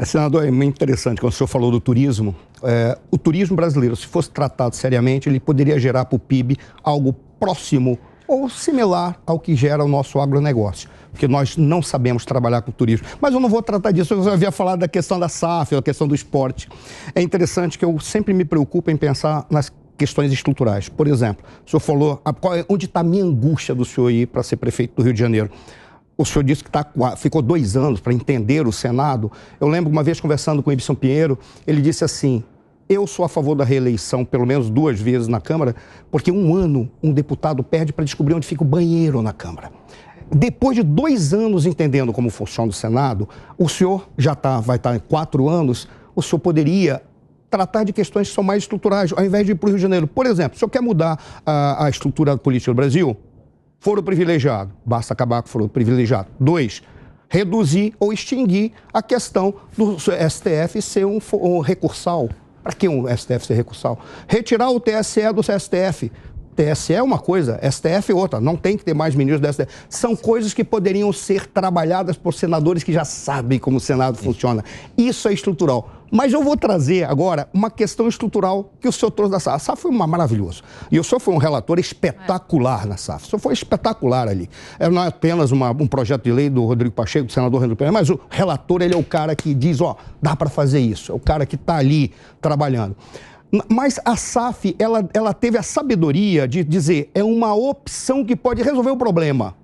Senador, é muito interessante quando o senhor falou do turismo. O turismo brasileiro, se fosse tratado seriamente, ele poderia gerar para o PIB algo próximo ou similar ao que gera o nosso agronegócio, porque nós não sabemos trabalhar com o turismo. Mas eu não vou tratar disso, eu havia falado da questão da SAF, da questão do esporte. É interessante que eu sempre me preocupo em pensar nas questões estruturais. Por exemplo, o senhor falou, onde está a minha angústia do senhor ir para ser prefeito do Rio de Janeiro? O senhor disse que ficou 2 anos para entender o Senado. Eu lembro uma vez conversando com o Ibson Pinheiro, ele disse assim: eu sou a favor da reeleição pelo menos 2 vezes na Câmara, porque 1 ano um deputado perde para descobrir onde fica o banheiro na Câmara. Depois de 2 anos entendendo como funciona o Senado, o senhor vai estar em 4 anos, o senhor poderia tratar de questões que são mais estruturais, ao invés de ir para o Rio de Janeiro. Por exemplo, o senhor quer mudar a estrutura política do Brasil? Foro privilegiado, basta acabar com o foro privilegiado. 2, reduzir ou extinguir a questão do STF ser um recursal. Para que um STF ser recursal? Retirar o TSE do STF. TSE é uma coisa, STF é outra. Não tem que ter mais ministros do STF. São coisas que poderiam ser trabalhadas por senadores que já sabem como o Senado funciona. Isso é estrutural. Mas eu vou trazer agora uma questão estrutural que o senhor trouxe da SAF. A SAF foi maravilhoso. E o senhor foi um relator espetacular na SAF. O senhor foi espetacular ali. Não é apenas um projeto de lei do Rodrigo Pacheco, do senador Rodrigo Pacheco, mas o relator, ele é o cara que diz, dá para fazer isso. É o cara que está ali trabalhando. Mas a SAF, ela teve a sabedoria de dizer, é uma opção que pode resolver o problema.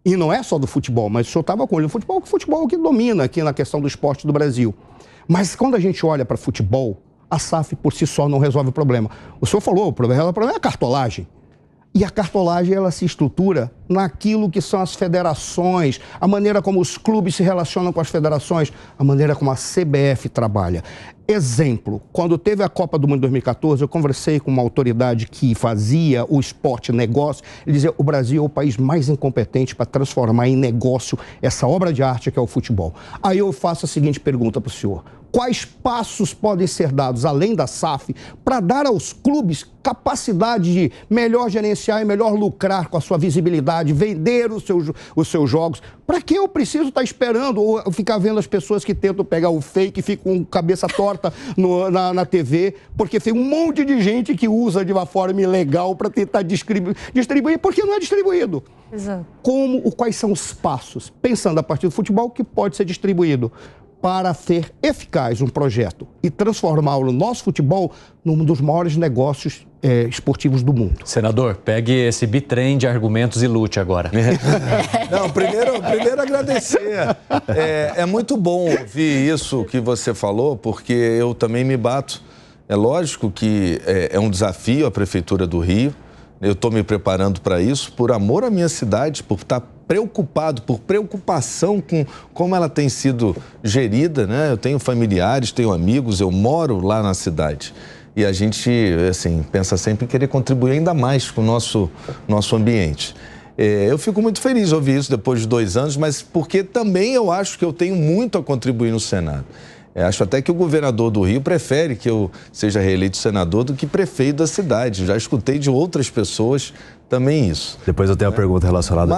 E não é só do futebol, mas o senhor estava com ele. O futebol é o que domina aqui na questão do esporte do Brasil. Mas quando a gente olha para futebol, a SAF por si só não resolve o problema. O senhor falou, o problema é a cartolagem. E a cartolagem, ela se estrutura naquilo que são as federações, a maneira como os clubes se relacionam com as federações, a maneira como a CBF trabalha. Exemplo, quando teve a Copa do Mundo em 2014, eu conversei com uma autoridade que fazia o esporte negócio. Ele dizia, o Brasil é o país mais incompetente para transformar em negócio essa obra de arte que é o futebol. Aí eu faço a seguinte pergunta para o senhor. Quais passos podem ser dados, além da SAF, para dar aos clubes capacidade de melhor gerenciar e melhor lucrar com a sua visibilidade, vender os seus jogos? Para que eu preciso estar esperando ou ficar vendo as pessoas que tentam pegar o fake e ficam com cabeça torta na TV? Porque tem um monte de gente que usa de uma forma ilegal para tentar distribuir, porque não é distribuído. Exato. Quais são os passos, pensando a partir do futebol, que pode ser distribuído para ser eficaz um projeto e transformá-lo no nosso futebol num dos maiores negócios esportivos do mundo? Senador, pegue esse bitrem de argumentos e lute agora. Não, primeiro agradecer. É muito bom ouvir isso que você falou, porque eu também me bato. É lógico que é um desafio a Prefeitura do Rio. Eu estou me preparando para isso, por amor à minha cidade, por estar preocupado, por preocupação com como ela tem sido gerida, né? Eu tenho familiares, tenho amigos, eu moro lá na cidade. E a gente, assim, pensa sempre em querer contribuir ainda mais com o nosso ambiente. Eu fico muito feliz de ouvir isso depois de 2 anos, mas porque também eu acho que eu tenho muito a contribuir no Senado. Acho até que o governador do Rio prefere que eu seja reeleito senador do que prefeito da cidade. Já escutei de outras pessoas também isso. Depois eu tenho a pergunta relacionada.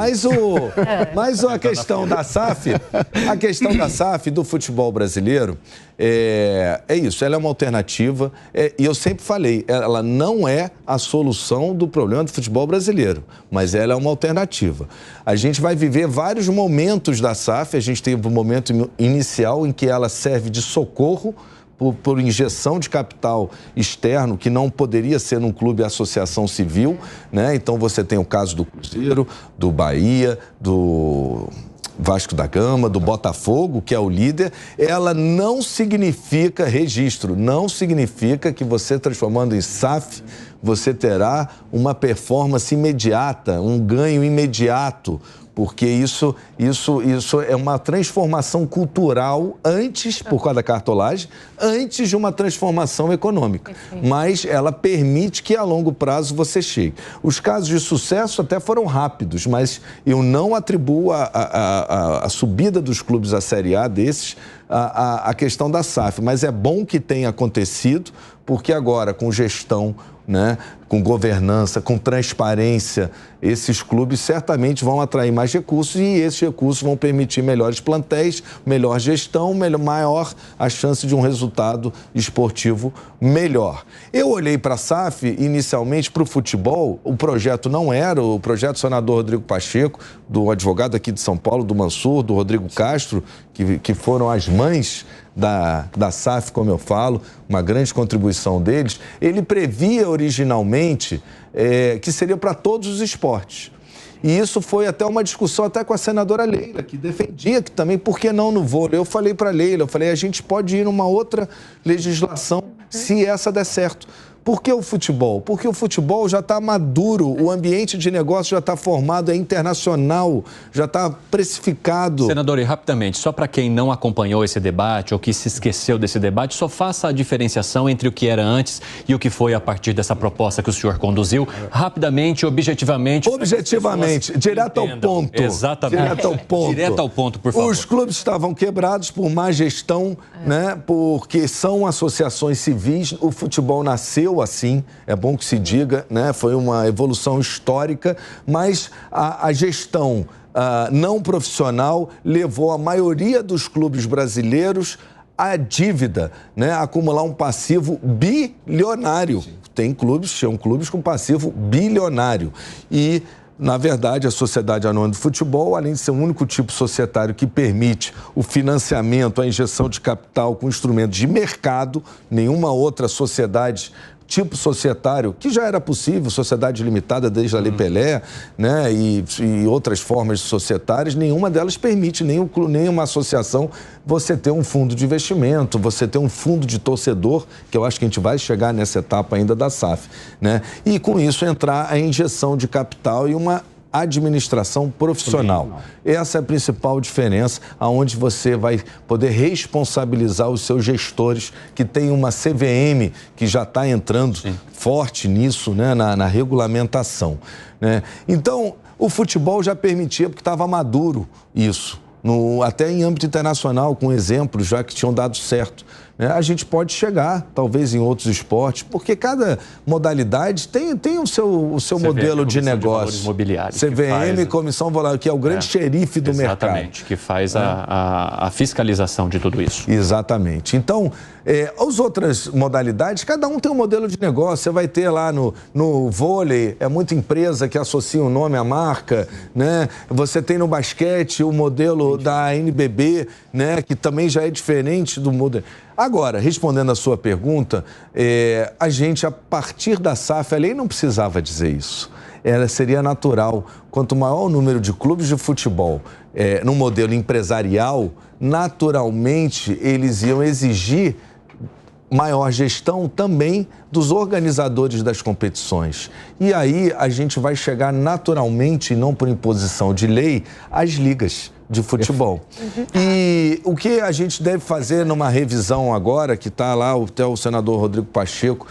Mas a questão da SAF do futebol brasileiro é isso, ela é uma alternativa e eu sempre falei, ela não é a solução do problema do futebol brasileiro, mas ela é uma alternativa. A gente vai viver vários momentos da SAF, a gente teve um momento inicial em que ela serve de socorro por injeção de capital externo, que não poderia ser num clube associação civil, né? Então você tem o caso do Cruzeiro, do Bahia, do Vasco da Gama, do Botafogo, que é o líder. Ela não significa registro, não significa que você transformando em SAF, você terá uma performance imediata, um ganho imediato, porque isso é uma transformação cultural antes, por causa da cartolagem, antes de uma transformação econômica. Mas ela permite que a longo prazo você chegue. Os casos de sucesso até foram rápidos, mas eu não atribuo a subida dos clubes à Série A desses a questão da SAF, mas é bom que tenha acontecido, porque agora, com gestão, né, com governança, com transparência, esses clubes certamente vão atrair mais recursos e esses recursos vão permitir melhores plantéis, melhor gestão, maior a chance de um resultado esportivo melhor. Eu olhei para a SAF inicialmente para o futebol, o projeto não era, o projeto do senador Rodrigo Pacheco, do advogado aqui de São Paulo, do Mansur, do Rodrigo Castro, que foram as mães da SAF, como eu falo, uma grande contribuição deles, ele previa originalmente que seria para todos os esportes. E isso foi até uma discussão até com a senadora Leila, que defendia que também, por que não no vôlei? Eu falei para a Leila, a gente pode ir numa outra legislação se essa der certo. Por que o futebol? Porque o futebol já está maduro, o ambiente de negócio já está formado, é internacional, já está precificado. Senador, e rapidamente, só para quem não acompanhou esse debate ou que se esqueceu desse debate, só faça a diferenciação entre o que era antes e o que foi a partir dessa proposta que o senhor conduziu, rapidamente, objetivamente. Objetivamente, direto ao ponto. Exatamente. Direto ao ponto. Direto ao ponto, por favor. Os clubes estavam quebrados por má gestão, né? Porque são associações civis, o futebol nasceu assim, é bom que se diga, né? Foi uma evolução histórica, mas a gestão não profissional levou a maioria dos clubes brasileiros à dívida, né? A acumular um passivo bilionário. Tinham clubes com passivo bilionário. E na verdade, a Sociedade Anônima de Futebol, além de ser o único tipo societário que permite o financiamento, a injeção de capital com instrumentos de mercado, nenhuma outra sociedade tipo societário, que já era possível, sociedade limitada desde a Lei Pelé, né, e outras formas societárias, nenhuma delas permite, nenhuma associação, você ter um fundo de investimento, você ter um fundo de torcedor, que eu acho que a gente vai chegar nessa etapa ainda da SAF, né, e com isso entrar a injeção de capital e uma administração profissional. Essa é a principal diferença, aonde você vai poder responsabilizar os seus gestores, que tem uma CVM que já está entrando forte nisso, né, na regulamentação, né? Então, o futebol já permitia, porque estava maduro isso, até em âmbito internacional, com exemplos já que tinham dado certo. A gente pode chegar, talvez, em outros esportes, porque cada modalidade tem o seu modelo de negócio. CVM, Comissão Volátil, que é o grande xerife do mercado. Exatamente, que faz a fiscalização de tudo isso. Exatamente. Então, as outras modalidades, cada um tem um modelo de negócio. Você vai ter lá no vôlei, é muita empresa que associa o nome à marca, né? Você tem no basquete o modelo da NBB, né? Que também já é diferente do modelo. Agora, respondendo a sua pergunta, a gente, a partir da SAF, a lei não precisava dizer isso. Ela seria natural. Quanto maior o número de clubes de futebol no modelo empresarial, naturalmente eles iam exigir maior gestão também dos organizadores das competições. E aí a gente vai chegar naturalmente, não por imposição de lei, às ligas de futebol. E o que a gente deve fazer numa revisão agora, que está lá até o senador Rodrigo Pacheco,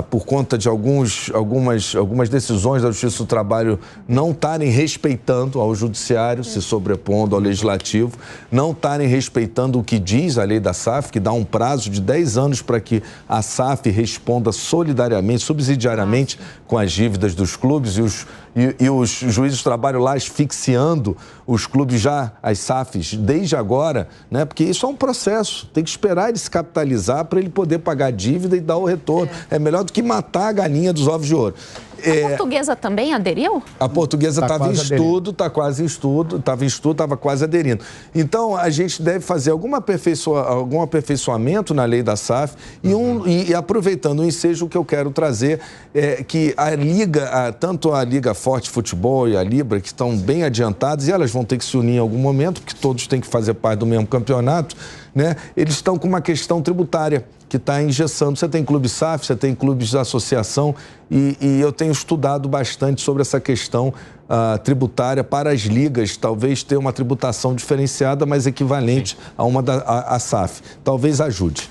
por conta de algumas decisões da Justiça do Trabalho não estarem respeitando ao Judiciário, se sobrepondo ao Legislativo, não estarem respeitando o que diz a lei da SAF, que dá um prazo de 10 anos para que a SAF responda solidariamente, subsidiariamente com as dívidas dos clubes e os juízes do trabalho lá asfixiando os clubes já, as SAFs, desde agora, né? Porque isso é um processo, tem que esperar ele se capitalizar para ele poder pagar a dívida e dar o retorno. É melhor do que matar a galinha dos ovos de ouro. A Portuguesa também aderiu? A Portuguesa estava em estudo, está quase em estudo, estava quase aderindo. Então, a gente deve fazer algum aperfeiçoamento na lei da SAF e aproveitando o ensejo, o que eu quero trazer é que a Liga, tanto a Liga Forte Futebol e a Libra, que estão bem adiantadas, e elas vão ter que se unir em algum momento, porque todos têm que fazer parte do mesmo campeonato, né? Eles estão com uma questão tributária que está engessando. Você tem clubes SAF, você tem clubes de associação e eu tenho estudado bastante sobre essa questão tributária para as ligas, talvez ter uma tributação diferenciada, mas equivalente a uma da SAF. Talvez ajude.